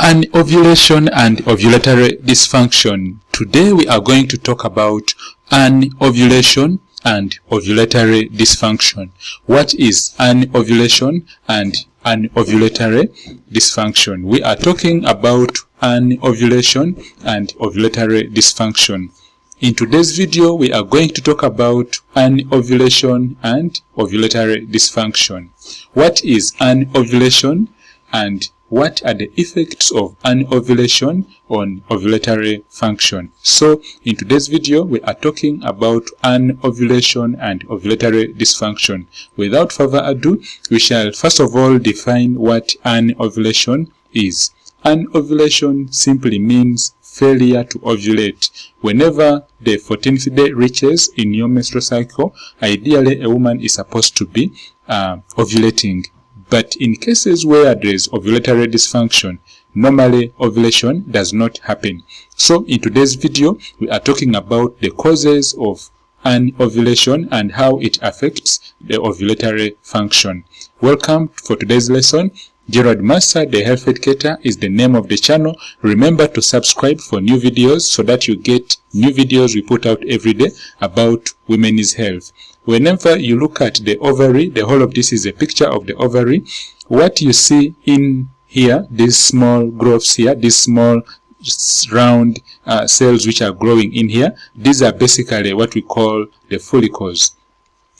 Anovulation and ovulatory dysfunction. Today we are going to talk about anovulation and ovulatory dysfunction. What is anovulation and anovulatory dysfunction? We are talking about anovulation and ovulatory dysfunction. In today's video, we are going to talk about anovulation and ovulatory dysfunction. What is anovulation and what are the effects of anovulation on ovulatory function? So, in today's video, we are talking about anovulation and ovulatory dysfunction. Without further ado, we shall first of all define what anovulation is. Anovulation simply means failure to ovulate. Whenever the 14th day reaches in your menstrual cycle, ideally a woman is supposed to be ovulating. But in cases where there is ovulatory dysfunction, normally ovulation does not happen. So in today's video, we are talking about the causes of anovulation and how it affects the ovulatory function. Welcome for today's lesson. GERALD MASSA, the health educator, is the name of the channel. Remember to subscribe for new videos so that you get new videos we put out every day about women's health. Whenever you look at the ovary, the whole of this is a picture of the ovary. What you see in here, these small growths here, these small round cells which are growing in here, these are basically what we call the follicles.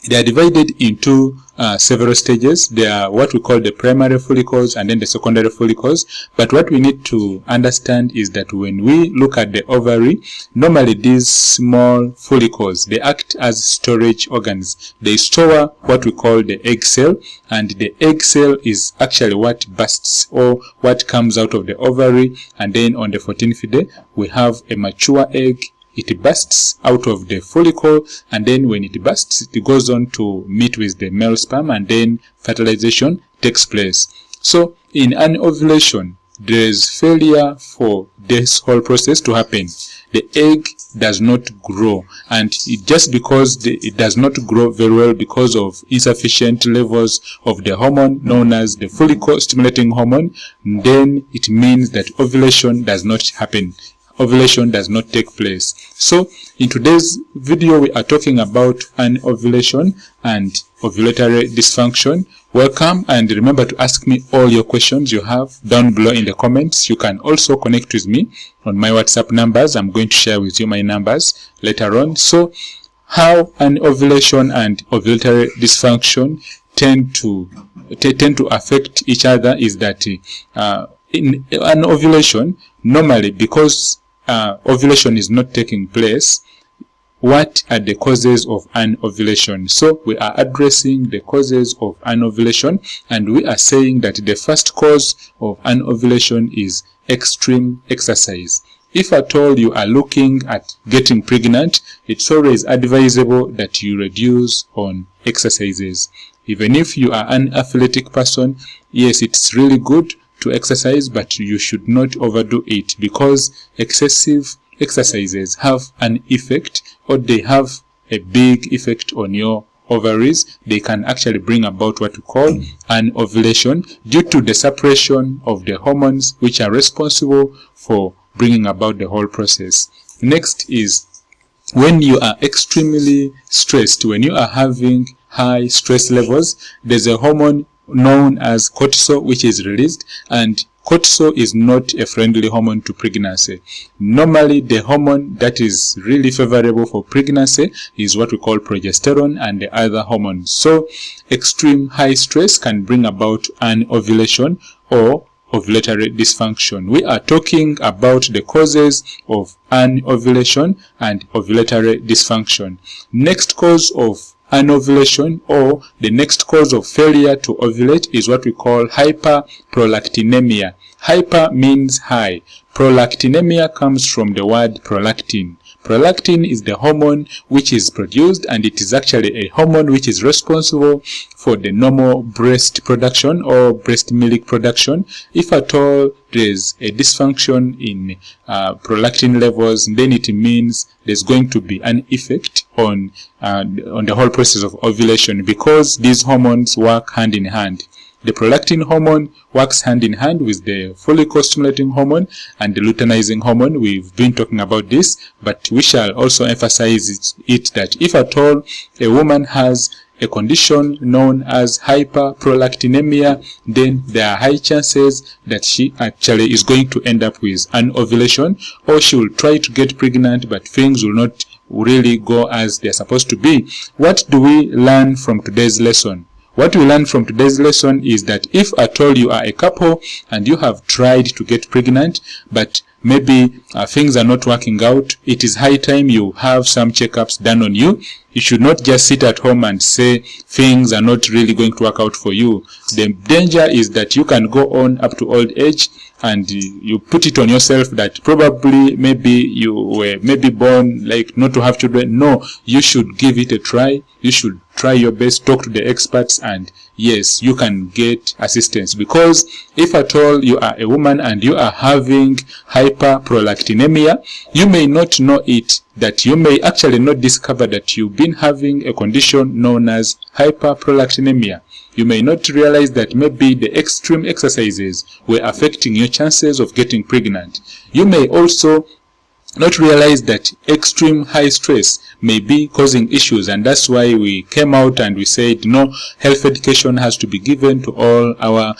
They are divided into several stages. They are what we call the primary follicles and then the secondary follicles. But what we need to understand is that when we look at the ovary, normally these small follicles, they act as storage organs. They store what we call the egg cell, and the egg cell is actually what bursts or what comes out of the ovary, and then on the 14th day, we have a mature egg. It bursts out of the follicle, and then when it bursts, it goes on to meet with the male sperm, and then fertilization takes place. So in anovulation, there is failure for this whole process to happen. The egg does not grow, and just because it does not grow very well because of insufficient levels of the hormone known as the follicle stimulating hormone, then it means that ovulation does not happen. Ovulation does not take place. So in today's video, we are talking about anovulation and ovulatory dysfunction. Welcome, and remember to ask me all your questions you have down below in the comments. You can also connect with me on my WhatsApp numbers. I'm going to share with you my numbers later on. So how anovulation and ovulatory dysfunction tend to affect each other is that in anovulation, normally because ovulation is not taking place, what are the causes of anovulation? So we are addressing the causes of anovulation, and we are saying that the first cause of anovulation is extreme exercise. If at all you are looking at getting pregnant, it's always advisable that you reduce on exercises. Even if you are an athletic person, yes, it's really good to exercise, but you should not overdo it, because excessive exercises have an effect, or they have a big effect on your ovaries. They can actually bring about what we call anovulation due to the suppression of the hormones which are responsible for bringing about the whole process. Next is when you are extremely stressed, when you are having high stress levels, there's a hormone known as cortisol which is released, and cortisol is not a friendly hormone to pregnancy. Normally the hormone that is really favorable for pregnancy is what we call progesterone and the other hormones. So extreme high stress can bring about anovulation or ovulatory dysfunction. We are talking about the causes of anovulation and ovulatory dysfunction. Next cause of anovulation, or the next cause of failure to ovulate, is what we call hyperprolactinemia. Hyper means high. Prolactinemia comes from the word prolactin. Prolactin is the hormone which is produced, and it is actually a hormone which is responsible for the normal breast production or breast milk production. If at all there is a dysfunction in prolactin levels, then it means there's going to be an effect on the whole process of ovulation, because these hormones work hand in hand. The prolactin hormone works hand in hand with the follicle-stimulating hormone and the luteinizing hormone. We've been talking about this, but we shall also emphasize it that if at all a woman has a condition known as hyperprolactinemia, then there are high chances that she actually is going to end up with an ovulation, or she will try to get pregnant, but things will not really go as they're supposed to be. What do we learn from today's lesson? What we learn from today's lesson is that if at all you are a couple and you have tried to get pregnant, but maybe things are not working out, it is high time you have some checkups done on you. You should not just sit at home and say things are not really going to work out for you. The danger is that you can go on up to old age and you put it on yourself that probably maybe you were born like not to have children. No, you should give it a try. You should try your best, talk to the experts, and yes, you can get assistance. Because if at all you are a woman and you are having hyperprolactinemia, you may not know it, that you may actually not discover that you've been having a condition known as hyperprolactinemia. You may not realize that maybe the extreme exercises were affecting your chances of getting pregnant. You may also not realize that extreme high stress may be causing issues, and that's why we came out and we said no, health education has to be given to all our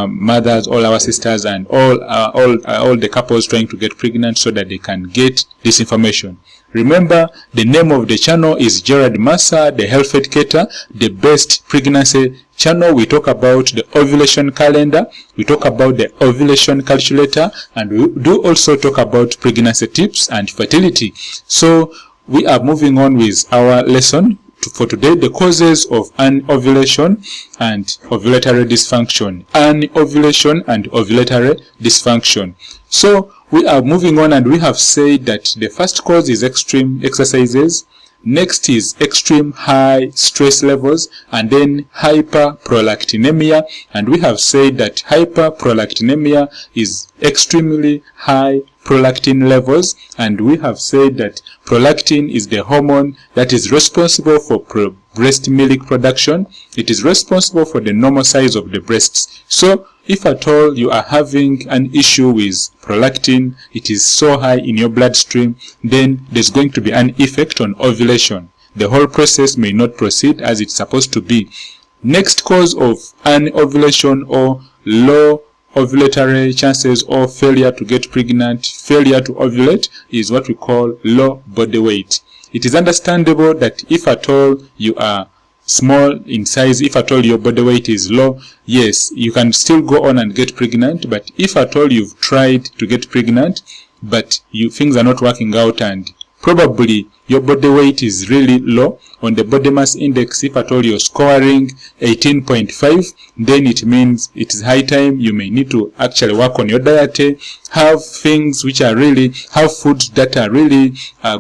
mothers, all our sisters, and all the couples trying to get pregnant so that they can get this information. Remember, the name of the channel is GERALD MASSA, the health educator, the best pregnancy channel. We talk about the ovulation calendar, we talk about the ovulation calculator, and we do also talk about pregnancy tips and fertility. So we are moving on with our lesson for today, the causes of anovulation and ovulatory dysfunction. Anovulation and ovulatory dysfunction. So we are moving on, and we have said that the first cause is extreme exercises. Next is extreme high stress levels, and then hyperprolactinemia. And we have said that hyperprolactinemia is extremely high prolactin levels, and we have said that prolactin is the hormone that is responsible for breast milk production. It is responsible for the normal size of the breasts. So if at all you are having an issue with prolactin, it is so high in your bloodstream, then there's going to be an effect on ovulation. The whole process may not proceed as it's supposed to be. Next cause of anovulation or low ovulatory chances or failure to get pregnant, failure to ovulate, is what we call low body weight. It is understandable that if at all you are small in size, if at all your body weight is low, yes, you can still go on and get pregnant. But if at all you've tried to get pregnant but things are not working out, and probably your body weight is really low on the body mass index, if at all you're scoring 18.5, then it means it is high time you may need to actually work on your diet, have things which are really, have foods that are really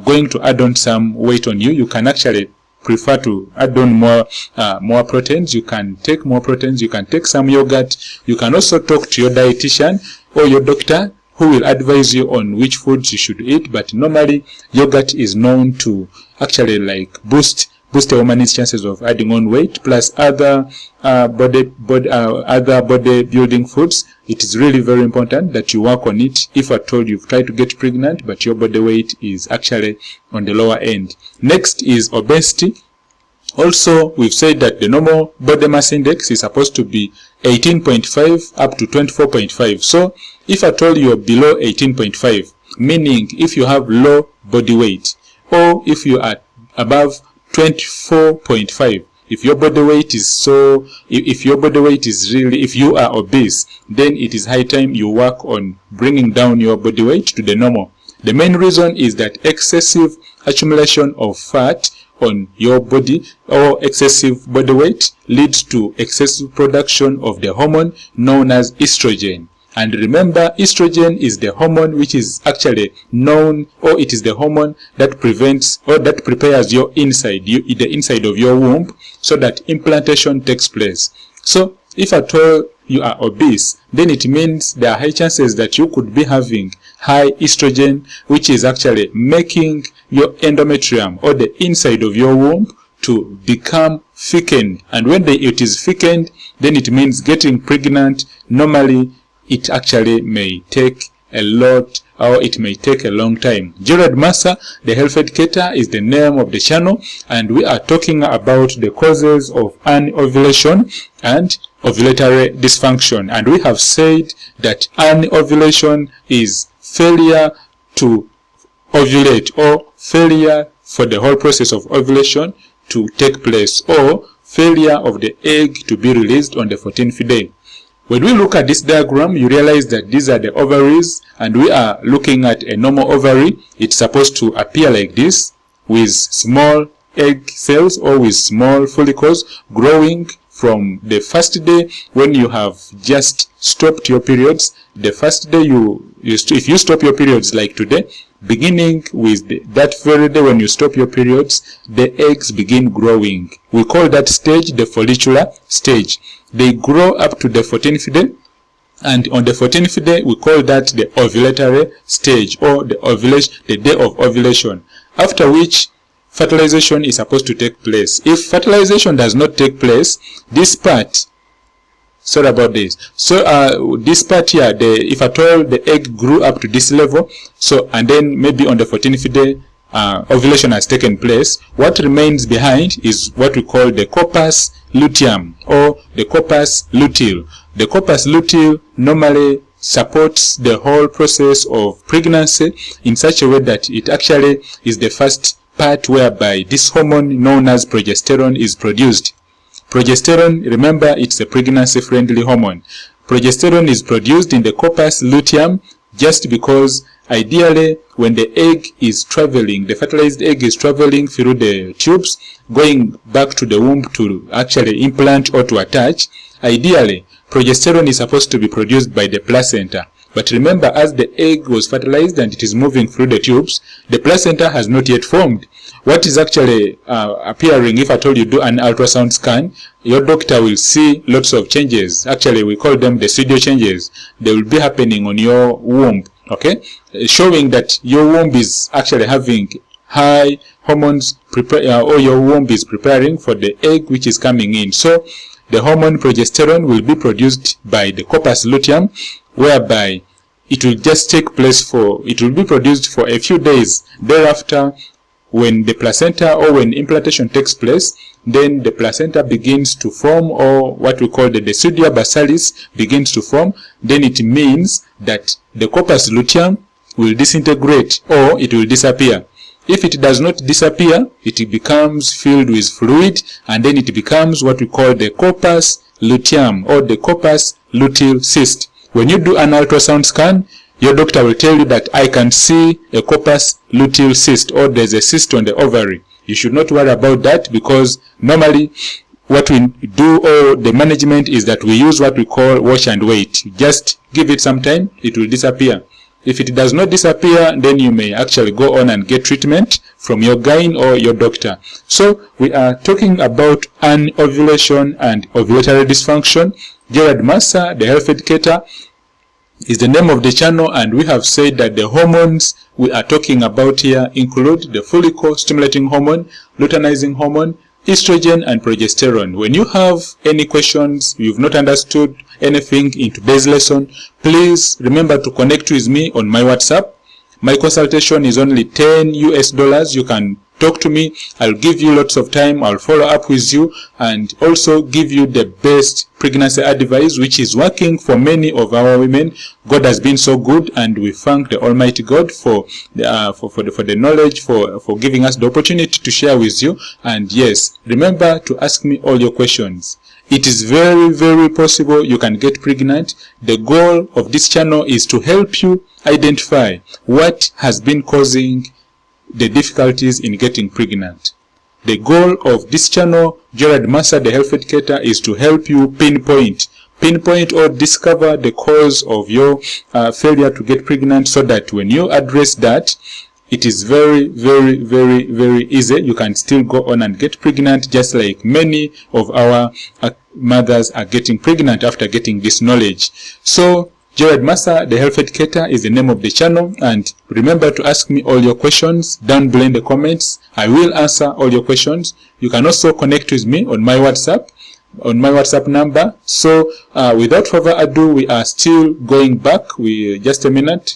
going to add on some weight on you. You can actually prefer to add on more proteins. You can take more proteins, you can take some yogurt. You can also talk to your dietitian or your doctor, who will advise you on which foods you should eat. But normally yogurt is known to actually like boost a woman's chances of adding on weight, plus other body building foods. It is really very important that you work on it if at all you've tried to get pregnant but your body weight is actually on the lower end. Next is obesity. Also, we've said that the normal body mass index is supposed to be 18.5 up to 24.5. So if at all you're below 18.5, meaning if you have low body weight, or if you are above 24.5, if your body weight is if you are obese, then it is high time you work on bringing down your body weight to the normal. The main reason is that excessive accumulation of fat on your body or excessive body weight leads to excessive production of the hormone known as estrogen. And remember, estrogen is the hormone which is actually known, or it is the hormone that prevents or that prepares your inside, the inside of your womb, so that implantation takes place. So if at all you are obese, then it means there are high chances that you could be having high estrogen, which is actually making your endometrium or the inside of your womb to become thickened, and when it is thickened, then it means getting pregnant. Normally it actually may take a lot, or it may take a long time. GERALD MASSA, the health educator, is the name of the channel, and we are talking about the causes of anovulation and ovulatory dysfunction. And we have said that anovulation is failure to ovulate, or failure for the whole process of ovulation to take place, or failure of the egg to be released on the 14th day. When we look at this diagram, you realize that these are the ovaries, and we are looking at a normal ovary. It's supposed to appear like this, with small egg cells or with small follicles growing from the first day when you have just stopped your periods. The first day if you stop your periods like today, beginning with that very day when you stop your periods, the eggs begin growing. We call that stage the follicular stage. They grow up to the 14th day, and on the 14th day we call that the ovulatory stage, or the day of ovulation, after which fertilization is supposed to take place. If fertilization does not take place, this part, sorry about this, so this part here, if at all the egg grew up to this level, so and then maybe on the 14th day ovulation has taken place, what remains behind is what we call the corpus luteum, or the corpus luteal. The corpus luteal normally supports the whole process of pregnancy in such a way that it actually is the first part whereby this hormone known as progesterone is produced. Progesterone, remember, it's a pregnancy-friendly hormone. Progesterone is produced in the corpus luteum just because ideally when the egg is traveling, the fertilized egg is traveling through the tubes, going back to the womb to actually implant or to attach, ideally progesterone is supposed to be produced by the placenta. But remember, as the egg was fertilized and it is moving through the tubes, the placenta has not yet formed. What is actually appearing, if at all you do an ultrasound scan, your doctor will see lots of changes. Actually, we call them the pseudo changes. They will be happening on your womb, okay? Showing that your womb is actually having high hormones, or your womb is preparing for the egg which is coming in. So the hormone progesterone will be produced by the corpus luteum, whereby it will just take place it will be produced for a few days. Thereafter, when the placenta, or when implantation takes place, then the placenta begins to form, or what we call the deciduum basalis begins to form. Then it means that the corpus luteum will disintegrate, or it will disappear. If it does not disappear, it becomes filled with fluid, and then it becomes what we call the corpus luteum, or the corpus luteal cyst. When you do an ultrasound scan, your doctor will tell you that I can see a corpus luteal cyst, or there's a cyst on the ovary. You should not worry about that, because normally what we do, or the management, is that we use what we call watch and wait. Just give it some time, it will disappear. If it does not disappear, then you may actually go on and get treatment from your gyne or your doctor. So we are talking about anovulation and ovulatory dysfunction. GERALD MASSA, the health educator, is the name of the channel, and we have said that the hormones we are talking about here include the follicle stimulating hormone, luteinizing hormone, estrogen, and progesterone. When you have any questions, you've not understood anything in today's lesson, please remember to connect with me on my WhatsApp. My consultation is only $10 US. You can talk to me. I'll give you lots of time. I'll follow up with you and also give you the best pregnancy advice, which is working for many of our women. God has been so good, and we thank the Almighty God for the knowledge, for giving us the opportunity to share with you. And yes, remember to ask me all your questions. It is very, very possible you can get pregnant. The goal of this channel is to help you identify what has been causing the difficulties in getting pregnant. The goal of this channel, GERALD MASSA, the health educator, is to help you pinpoint or discover the cause of your failure to get pregnant, so that when you address that, it is very, very, very, very easy. You can still go on and get pregnant, just like many of our mothers are getting pregnant after getting this knowledge. So Gerald MASSA, the health educator, is the name of the channel, and remember to ask me all your questions down below in the comments. I will answer all your questions. You can also connect with me on my WhatsApp number. So without further ado, we are still going back. Just a minute,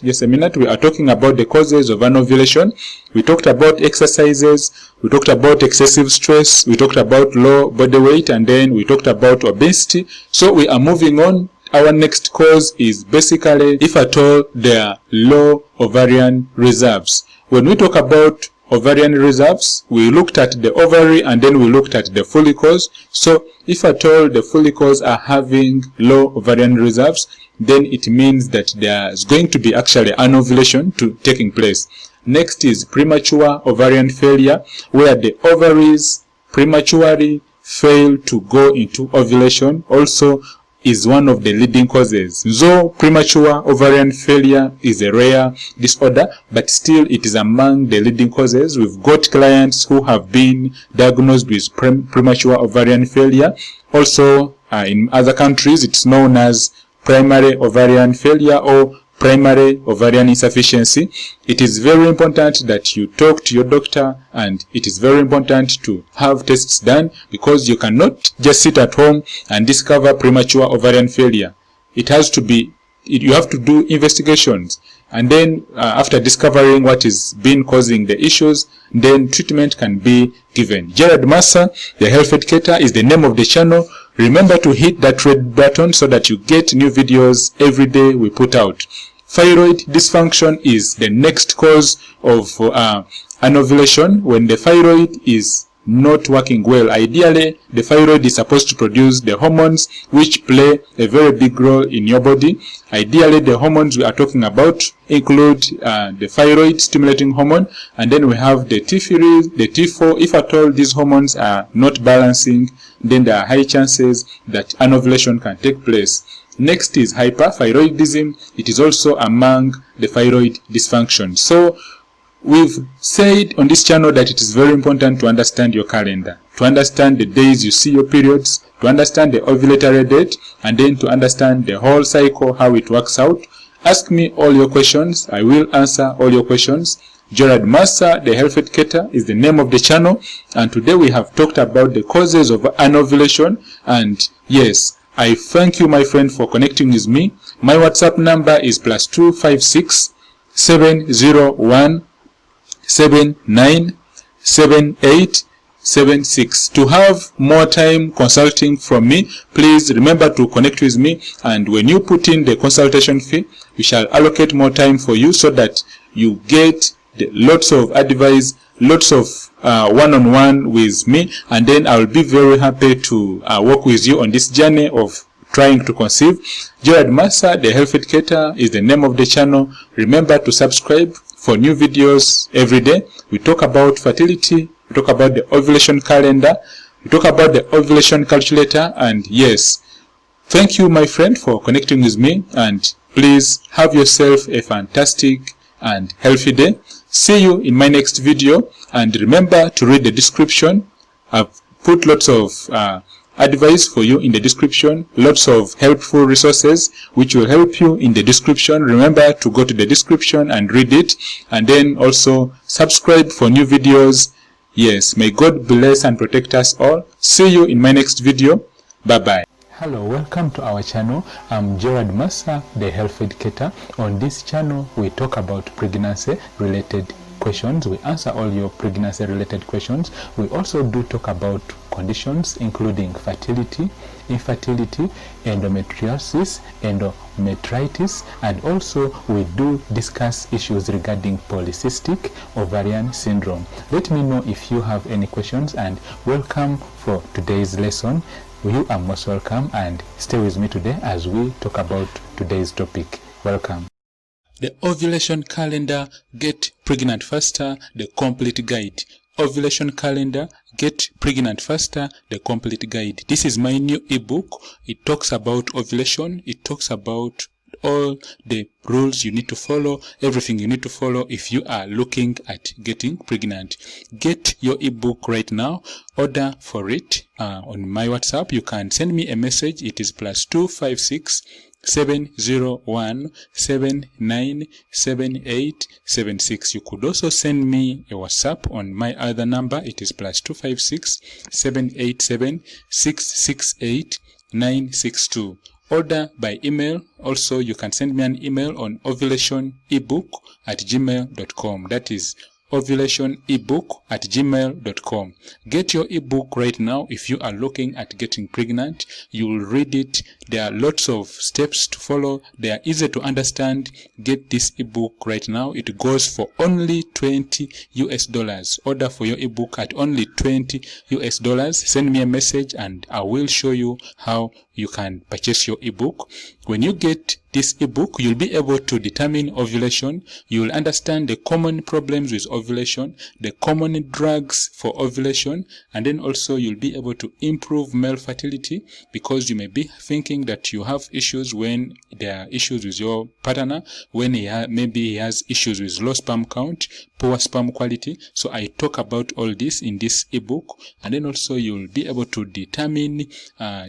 we are talking about the causes of anovulation. We talked about exercises, we talked about excessive stress, we talked about low body weight, and then we talked about obesity. So we are moving on. Our next cause is basically if at all there are low ovarian reserves. When we talk about ovarian reserves, we looked at the ovary and then we looked at the follicles. So if at all the follicles are having low ovarian reserves, then it means that there is going to be actually anovulation taking place. Next is premature ovarian failure, where the ovaries prematurely fail to go into ovulation, also is one of the leading causes. So premature ovarian failure is a rare disorder, but still it is among the leading causes. We've got clients who have been diagnosed with premature ovarian failure. Also in other countries it's known as primary ovarian failure or primary ovarian insufficiency. It is very important that you talk to your doctor, and it is very important to have tests done, because you cannot just sit at home and discover premature ovarian failure. It has to be, you have to do investigations, and then after discovering what is been causing the issues, then treatment can be given. Gerald MASSA, the health educator, is the name of the channel. Remember to hit that red button so that you get new videos every day we put out. Thyroid dysfunction is the next cause of anovulation. When the thyroid is not working well, ideally the thyroid is supposed to produce the hormones which play a very big role in your body. Ideally the hormones we are talking about include the thyroid stimulating hormone, and then we have the T3, the T4. If at all these hormones are not balancing, then there are high chances that anovulation can take place. Next is hyperthyroidism. It is also among the thyroid dysfunction. So we've said on this channel that it is very important to understand your calendar, to understand the days you see your periods, to understand the ovulatory date, and then to understand the whole cycle, how it works out. Ask me all your questions. I will answer all your questions. Gerald MASSA, the health educator, is the name of the channel, and today we have talked about the causes of anovulation. And yes, I thank you, my friend, for connecting with me. My WhatsApp number is +256 701 797876. To have more time consulting from me, please remember to connect with me, and when you put in the consultation fee, we shall allocate more time for you so that you get lots of advice, lots of one-on-one with me, and then I will be very happy to work with you on this journey of trying to conceive. Gerald MASSA, the health educator, is the name of the channel. Remember to subscribe for new videos every day. We talk about fertility, we talk about the ovulation calendar, we talk about the ovulation calculator, and yes, thank you, my friend, for connecting with me, and please have yourself a fantastic and healthy day. See you in my next video, and remember to read the description. I've put lots of advice for you in the description, lots of helpful resources which will help you in the description. Remember to go to the description and read it, and then also subscribe for new videos. Yes, may God bless and protect us all. See you in my next video. Bye bye. Hello, welcome to our channel. I'm Gerald MASSA, the health educator. On this channel we talk about pregnancy related questions. We answer all your pregnancy related questions. We also do talk about conditions including fertility, infertility, endometriosis, endometritis, and also we do discuss issues regarding polycystic ovarian syndrome. Let me know if you have any questions, and welcome for today's lesson. You are most welcome, and stay with me today as we talk about today's topic. Welcome. The ovulation calendar, get pregnant faster, the complete guide. Ovulation calendar, get pregnant faster, the complete guide. This is my new ebook. It talks about ovulation. It talks about all the rules you need to follow, everything you need to follow if you are looking at getting pregnant. Get your ebook right now. Order for it on my WhatsApp. You can send me a message. It is +256 701797876. You could also send me a WhatsApp on my other number. It is +256 787 668 962. Order by email. Also, you can send me an email on ovulationebook@gmail.com. That is ovulationebook@gmail.com. Get your ebook right now. If you are looking at getting pregnant, you will read it. There are lots of steps to follow. They are easy to understand. Get this ebook right now. It goes for only $20. Order for your ebook at only $20. Send me a message and I will show you how you can purchase your ebook. When you get this ebook, you'll be able to determine ovulation. You will understand the common problems with ovulation, the common drugs for ovulation, and then also you'll be able to improve male fertility, because you may be thinking that you have issues when there are issues with your partner, when maybe he has issues with low sperm count, poor sperm quality. So I talk about all this in this ebook, and then also you'll be able to determine,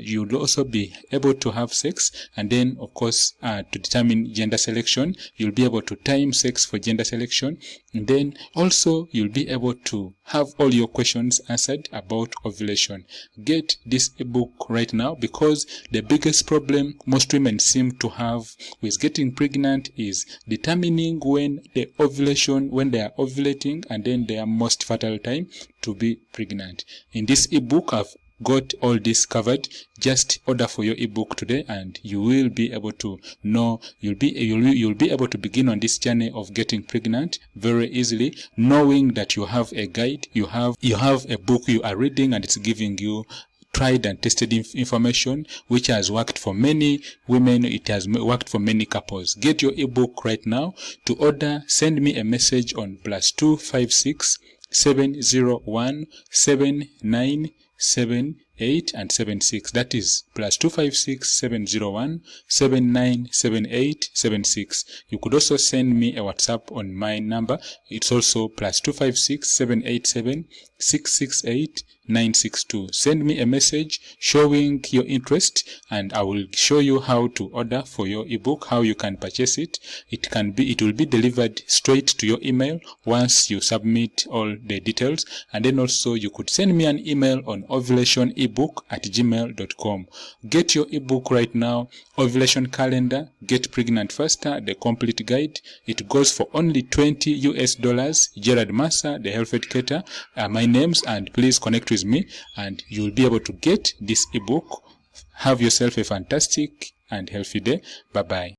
you'll also be able to have sex, and then of course to determine gender selection. You'll be able to time sex for gender selection, and then also you'll be able to have all your questions answered about ovulation. Get this ebook right now, because the biggest problem most women seem to have with getting pregnant is determining when they are ovulating, and then their most fertile time to be pregnant. In this ebook, I've got all this covered. Just order for your ebook today and you will be able to know, you'll be able to begin on this journey of getting pregnant very easily, knowing that you have a guide, you have a book you are reading, and it's giving you tried and tested information which has worked for many women. It has worked for many couples. Get your ebook right now. To order, send me a message on +256 701 7978 and 76. That is +256 701 7978 76. You could also send me a WhatsApp on my number. It's also +256 787 668 962. Send me a message showing your interest, and I will show you how to order for your ebook, how you can purchase it. It will be delivered straight to your email once you submit all the details. And then also you could send me an email on ovulationebook@gmail.com. Get your ebook right now. Ovulation Calendar, Get Pregnant Faster, the complete guide. It goes for only $20. Gerald, MASSA, the health educator, are my names, and please connect with me and you'll be able to get this ebook. Have yourself a fantastic and healthy day. Bye bye.